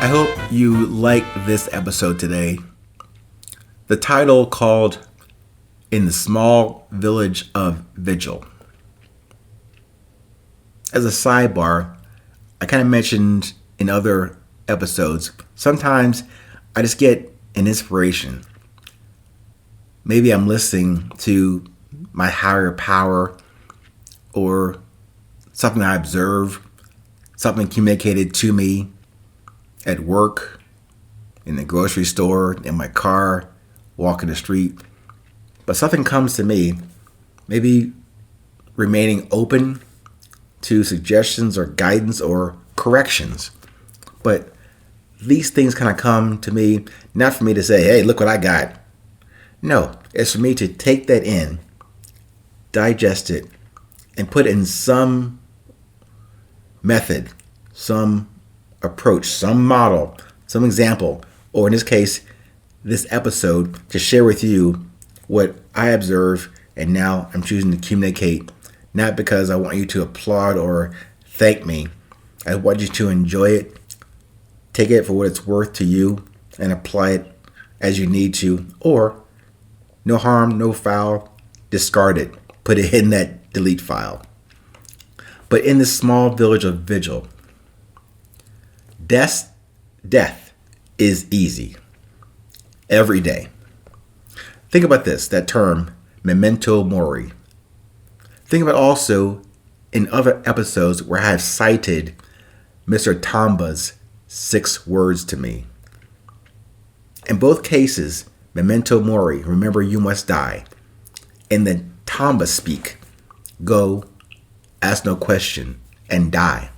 I hope you like this episode today. The title called In the Small Village of Vigil. As a sidebar, I kind of mentioned in other episodes, sometimes I just get an inspiration. Maybe I'm listening to my higher power or something I observe, something communicated to me at work, in the grocery store, in my car, walking the street. But something comes to me, maybe remaining open to suggestions or guidance or corrections. But these things kind of come to me, not for me to say, hey, look what I got. No, it's for me to take that in, digest it, and put in some method, some approach, some model, some example, or in this case, this episode, to share with you what I observe and now I'm choosing to communicate, not because I want you to applaud or thank me. I want you to enjoy it, take it for what it's worth to you, and apply it as you need to, or no harm, no foul, discard it, put it in that delete file. But in this small village of Vigil, death is easy every day. Think about this, that term, memento mori. Think about also in other episodes where I have cited Mr. Tamba's 6 words to me. In both cases, memento mori, remember you must die. In the Tamba speak, go, ask no question, and die.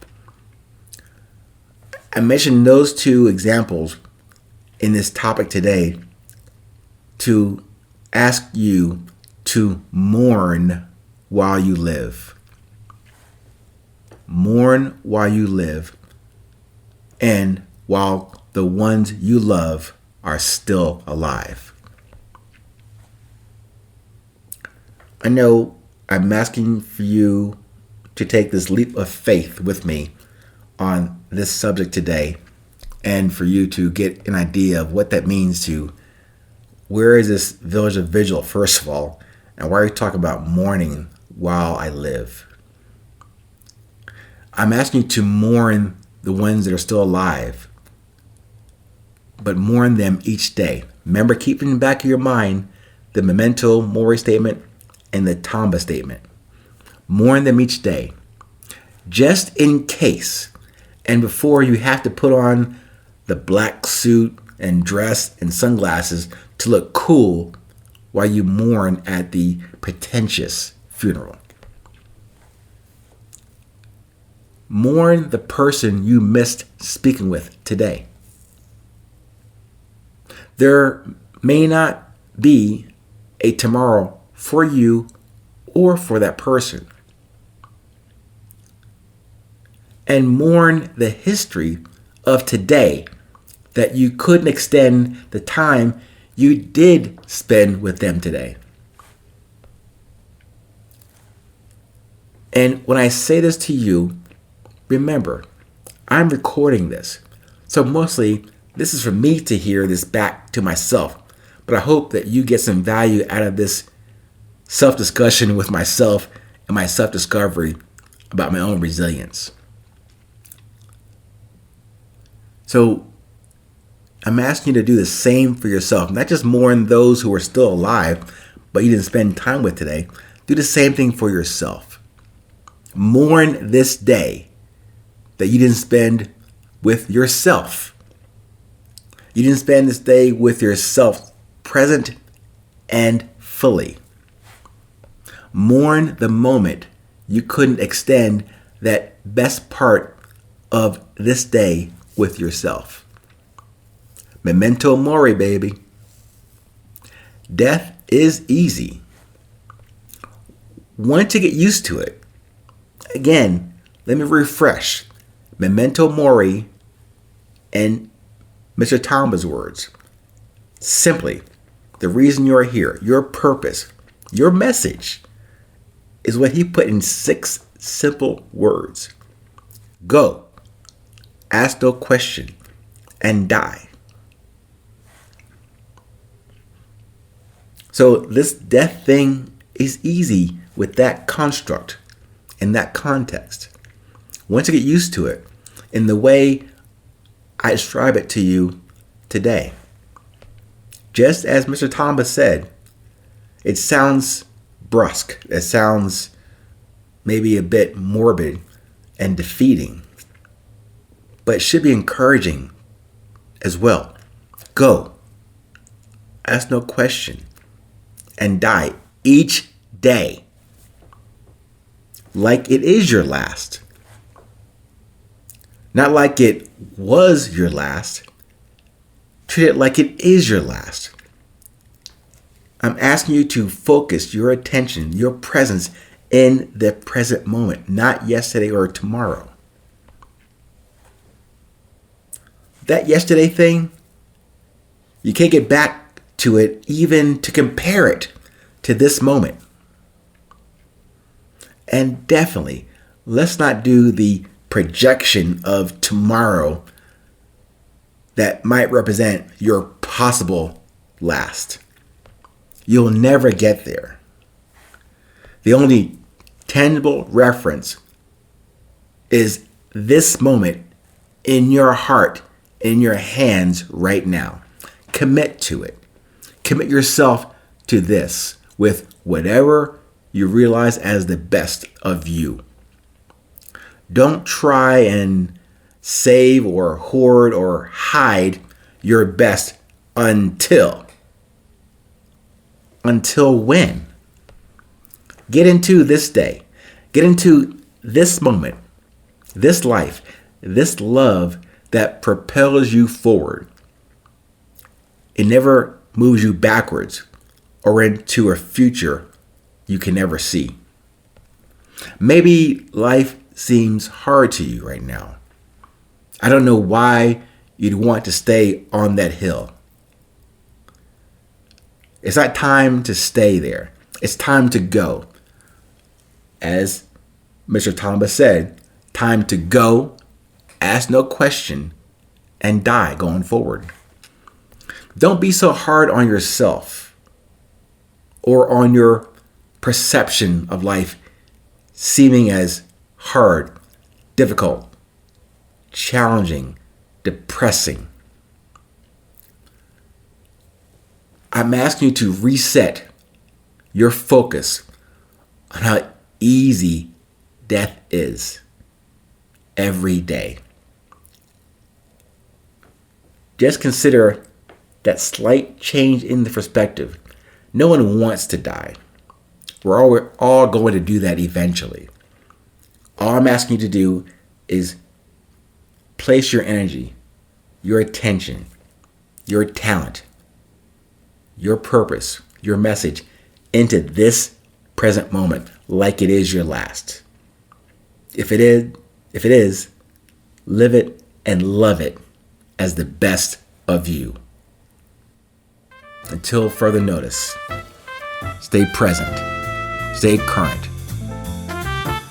I mentioned those 2 examples in this topic today to ask you to mourn while you live. Mourn while you live, and while the ones you love are still alive. I know I'm asking for you to take this leap of faith with me on this subject today, and for you to get an idea of what that means to where is this village of Vigil, first of all, and why are you talking about mourning while I live? I'm asking you to mourn the ones that are still alive, but mourn them each day. Remember, keep in the back of your mind the memento mori statement and the Tamba statement. Mourn them each day, just in case. And before you have to put on the black suit and dress and sunglasses to look cool while you mourn at the pretentious funeral. Mourn the person you missed speaking with today. There may not be a tomorrow for you or for that person. And mourn the history of today that you couldn't extend the time you did spend with them today. And when I say this to you, remember, I'm recording this. So mostly, this is for me to hear this back to myself. But I hope that you get some value out of this self-discussion with myself and my self-discovery about my own resilience. So I'm asking you to do the same for yourself. Not just mourn those who are still alive, but you didn't spend time with today. Do the same thing for yourself. Mourn this day that you didn't spend with yourself. You didn't spend this day with yourself present and fully. Mourn the moment you couldn't extend that best part of this day with yourself. Memento mori, baby. Death is easy. Once you get used to it, again, let me refresh. Memento mori and Mr. Tamba's words. Simply, the reason you're here, your purpose, your message is what he put in 6 simple words. Go. Ask no question and die. So this death thing is easy with that construct, in that context. Once you get used to it, in the way I describe it to you today, just as Mr. Thomas said, it sounds brusque. It sounds maybe a bit morbid and defeating, but it should be encouraging as well. Go, ask no question, and die each day like it is your last. Not like it was your last. Treat it like it is your last. I'm asking you to focus your attention, your presence in the present moment, not yesterday or tomorrow. That yesterday thing, you can't get back to it even to compare it to this moment. And definitely, let's not do the projection of tomorrow that might represent your possible last. You'll never get there. The only tangible reference is this moment in your heart, in your hands right now. Commit to it. Commit yourself to this with whatever you realize as the best of you. Don't try and save or hoard or hide your best until. Until when? Get into this day. Get into this moment, this life, this love that propels you forward. It never moves you backwards or into a future you can never see. Maybe life seems hard to you right now. I don't know why you'd want to stay on that hill. It's not time to stay there. It's time to go. As Mr. Thomas said, time to go, ask no question, and die going forward. Don't be so hard on yourself or on your perception of life seeming as hard, difficult, challenging, depressing. I'm asking you to reset your focus on how easy death is every day. Just consider that slight change in the perspective. No one wants to die. We're all going to do that eventually. All I'm asking you to do is place your energy, your attention, your talent, your purpose, your message into this present moment like it is your last. If it is, live it and love it as the best of you. Until further notice, stay present, stay current,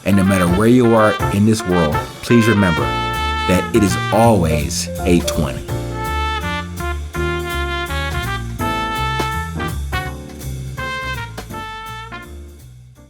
and no matter where you are in this world, please remember that it is always a 20.